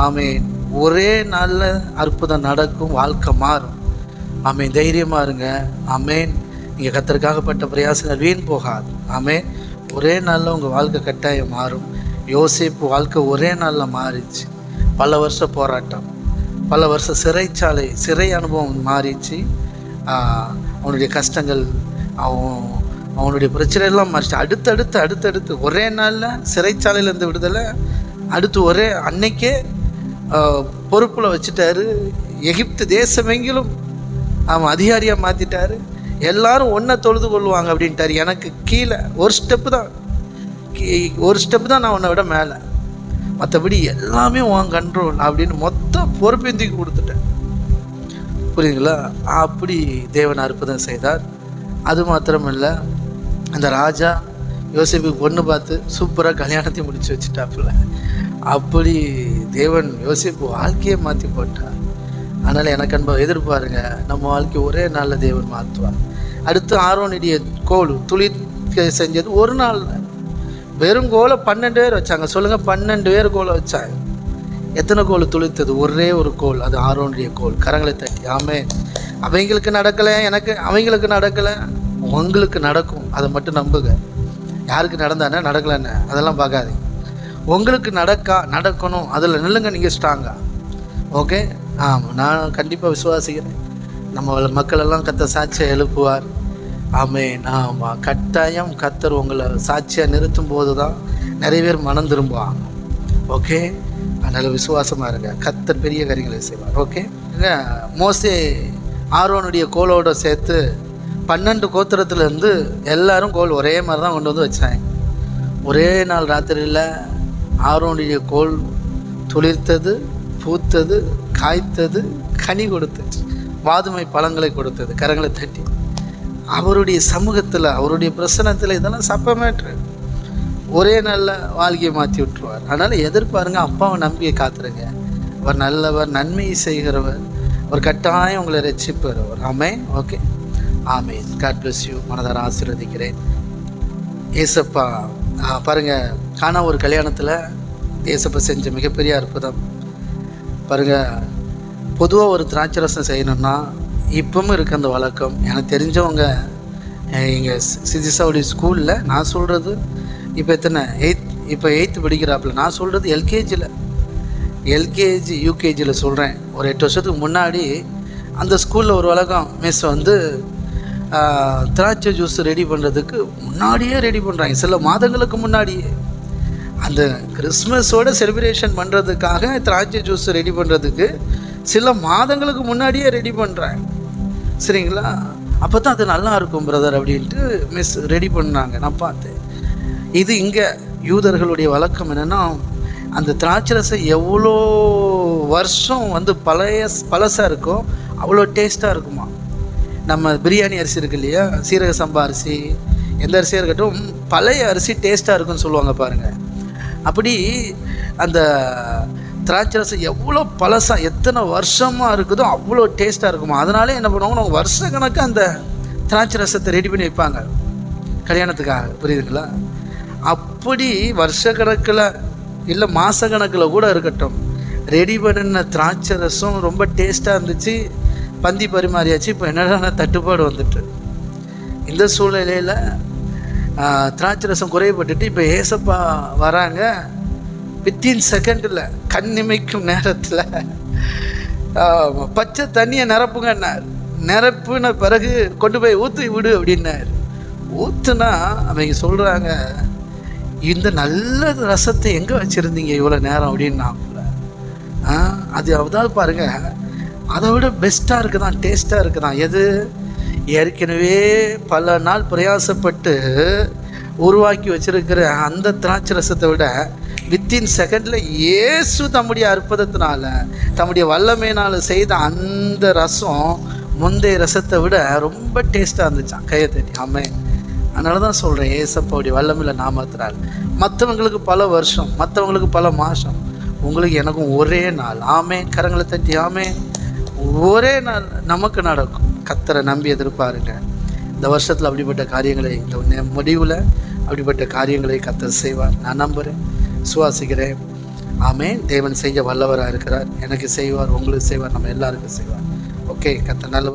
ஆமென். ஒரே நாளில் அற்புதம் நடக்கும், வாழ்க்கை மாறும். ஆமென். தைரியமாக இருங்க. ஆமென். நீங்கள் கர்த்தருக்காகப்பட்ட பிரயாசங்கள் வீண் போகாது. ஆமென். ஒரே நாளில் உங்கள் வாழ்க்கை கட்டாயம் மாறும். யோசேப்பு வாழ்க்கை ஒரே நாளில் மாறிச்சு. பல வருஷ போராட்டம், பல வருஷ சிறை அனுபவம் மாறிச்சு. அவனுடைய கஷ்டங்கள், அவனுடைய பிரச்சனையெல்லாம் மாறிச்சு. அடுத்தடுத்து ஒரே நாளில் சிறைச்சாலையிலேருந்து விடுதலை, அடுத்து ஒரே அன்னைக்கே பொறுப்பில் வச்சுட்டாரு. எகிப்து தேசமெங்கிலும் அவன் அதிகாரியாக மாற்றிட்டாரு. எல்லாரும் ஒன்றை தொழுது கொள்வாங்க அப்படின்ட்டார். எனக்கு கீழே ஒரு ஸ்டெப்பு தான் நான் உன்னை விட மேலே, மற்றபடி எல்லாமே உன் கண்ட்ரோல் அப்படின்னு மொத்த பொறுப்பையும் தூக்கி கொடுத்துட்டேன். புரியுதுங்களா? அப்படி தேவன் அற்புதம் செய்தார். அது மாத்திரமில்லை, அந்த ராஜா யோசேப்புக்கு பொண்ணு பார்த்து சூப்பராக கல்யாணத்தையும் முடிச்சு வச்சுட்டாப்புல. அப்படி தேவன் யோசேப்பு வாழ்க்கையை மாற்றி போட்டார். அதனால் எனக்கு அன்பை எதிர்பாருங்க, நம்ம வாழ்க்கை ஒரே நாளில் தேவன் மாற்றுவார். அடுத்து ஆரோனுடைய கோல் துளிர்க்க செஞ்சது ஒரு நாள். வெறும் கோலை 12 பேர் வச்சாங்க. சொல்லுங்கள், 12 பேர் கோலை வச்சாங்க. எத்தனை கோல் துளிர்த்தது? ஒரே ஒரு கோல், அது ஆரோனுடைய கோல். கரங்களை தட்டி ஆமென். அவங்களுக்கு நடக்கலை, அவங்களுக்கு நடக்கலை, உங்களுக்கு நடக்கும். அதை மட்டும் நம்புங்க. யாருக்கு நடந்தானே நடக்கலைன்னு அதெல்லாம் பார்க்காதீங்க. உங்களுக்கு நடக்கணும், அதில் நில்லுங்க. நீங்கள் ஸ்ட்ராங்கா. ஓகே. ஆமாம், நான் கண்டிப்பாக விசுவாசிக்கிறேன். நம்ம மக்களெல்லாம் கர்த்தர் சாட்சியாக எழுப்புவார். ஆமென். ஆமாம், கட்டாயம் கர்த்தர் உங்களை சாட்சியாக நிறுத்தும் போது தான் நிறைய பேர் மனம் திரும்புவாங்க. ஓகே. அதனால் விசுவாசமாக இருங்க. கர்த்தர் பெரிய காரியங்களை செய்வார். ஓகே. மோசே ஆரோனுடைய கோலோடு சேர்த்து 12 கோத்திரத்துலேருந்து எல்லாரும் கோல் ஒரே மாதிரி தான் கொண்டு வந்து வச்சாங்க. ஒரே நாள் ராத்திரியில் ஆரோனுடைய கோல் துளிர்த்தது, பூத்தது, காய்த்தது, கனி கொடுத்துச்சு, வாதுமை பழங்களை கொடுத்தது. கரங்களை தட்டி அவருடைய சமூகத்தில், அவருடைய பிரசனத்தில் இதெல்லாம் சப்பமேற்று ஒரே நாளில் வாழ்க்கையை மாற்றி விட்டுருவார். அதனால் எதிர்பாருங்க, அப்பாவை நம்பியை காத்துருங்க. அவர் நல்லவர், நன்மையை செய்கிறவர், அவர் கட்டாயம் உங்களை ரட்சிப்பார். Amen. Okay. Amen. God bless you. மனதார ஆசீர்வதிக்கிறேன். ஏசப்பா பாருங்கள், காணா ஒரு கல்யாணத்தில் ஏசப்பா செஞ்ச மிகப்பெரிய அற்புதம் பாருங்கள். பொதுவாக ஒரு திராட்சை ரசம் செய்யணும்னா இப்பவும் இருக்க அந்த வழக்கம். எனக்கு தெரிஞ்சவங்க எங்கள் சிதிசாவுடைய ஸ்கூலில், நான் சொல்கிறது இப்போ இப்போ 8th படிக்கிறாப்புல, நான் சொல்கிறது எல்கேஜி யூகேஜியில் சொல்கிறேன். ஒரு 8 வருஷத்துக்கு முன்னாடி அந்த ஸ்கூலில் ஒரு வழக்கம். மிஸ் வந்து திராட்சை ஜூஸ் ரெடி பண்ணுறதுக்கு முன்னாடியே ரெடி பண்ணுறாங்க. சில மாதங்களுக்கு முன்னாடியே அந்த கிறிஸ்மஸோட செலிப்ரேஷன் பண்ணுறதுக்காக திராட்சை ஜூஸ் ரெடி பண்ணுறதுக்கு சில மாதங்களுக்கு முன்னாடியே ரெடி பண்ணுறாங்க. சரிங்களா? அப்போ தான் அது நல்லா இருக்கும் பிரதர் அப்படின்ட்டு மிஸ் ரெடி பண்ணாங்க. நான் பார்த்தேன். இது இங்கே யூதர்களுடைய வழக்கம் என்னென்னா, அந்த திராட்சை ரசம் எவ்வளோ வருஷம் வந்து பழசாக இருக்கோ அவ்வளோ டேஸ்ட்டாக இருக்குமா. நம்ம பிரியாணி அரிசி இருக்கு இல்லையா, சீரக சம்பா அரிசி, எந்த அரிசியாக இருக்கட்டும், பழைய அரிசி டேஸ்ட்டாக இருக்குன்னு சொல்லுவாங்க பாருங்கள். அப்படி அந்த திராட்சை ரசம் எவ்வளோ பழசாக எத்தனை வருஷமாக இருக்குதோ அவ்வளோ டேஸ்ட்டாக இருக்குமா. அதனாலே என்ன பண்ணுவாங்க, வருஷ கணக்கு அந்த திராட்சை ரசத்தை ரெடி பண்ணி வைப்பாங்க கல்யாணத்துக்காக. புரியுதுங்களா? அப்படி வருஷ கணக்கில் இல்லை மாத கணக்கில் கூட இருக்கட்டும், ரெடி பண்ணின திராட்சை ரசம் ரொம்ப டேஸ்ட்டாக இருந்துச்சு. பந்தி பரிமாறியாச்சு. இப்போ என்னடா தட்டுப்பாடு வந்துட்டு, இந்த சூழ்நிலையில் திராட்சை ரசம் குறைபட்டுட்டு இப்போ ஏசப்பா வராங்க. வித்தின் செகண்டில், கண் இமைக்கும் நேரத்தில் பச்சை தண்ணியை நிரப்புங்கன்னார். நிரப்புன பிறகு கொண்டு போய் ஊற்றி விடு அப்படின்னார். ஊற்றுனா அவங்க சொல்கிறாங்க, இந்த நல்ல ரசத்தை எங்கே வச்சுருந்தீங்க இவ்வளோ நேரம் அப்படின்னாப்புல. அது அதாவது பாருங்கள், அதை விட பெஸ்ட்டாக இருக்குதான், டேஸ்ட்டாக இருக்குதான். எது? ஏற்கனவே பல நாள் பிரயாசப்பட்டு உருவாக்கி வச்சுருக்கிற அந்த திராட்சை ரசத்தை விட வித்தின் செகண்டில் இயேசு தம்முடைய அற்புதத்தினால, தம்முடைய வல்லமையினால் செய்த அந்த ரசம் முந்தைய ரசத்தை விட ரொம்ப டேஸ்ட்டாக இருந்துச்சான். கையை தட்டி ஆமென். அதனால தான் சொல்கிறேன், ஏசப்பாவுடைய வல்லமையில் நாமத்தினால். மற்றவங்களுக்கு பல வருஷம், மற்றவங்களுக்கு பல மாதம், உங்களுக்கு எனக்கும் ஒரே நாள். ஆமென். கரங்களை தட்டி ஆமென். ஒரே நாள் நமக்கு நடக்கும். கர்த்தரை நம்பி எதிர்பாருங்க. இந்த வருஷத்தில் அப்படிப்பட்ட காரியங்களை, இந்த முடிவில் அப்படிப்பட்ட காரியங்களை கர்த்தர் செய்வார். நான் நம்புகிறேன், விசுவாசிக்கிறேன். ஆமென். தேவன் செய்ய வல்லவராக இருக்கிறார். எனக்கு செய்வார், உங்களுக்கு செய்வார், நம்ம எல்லாருக்கும் செய்வார். ஓகே, கர்த்தர் நல்லவர்.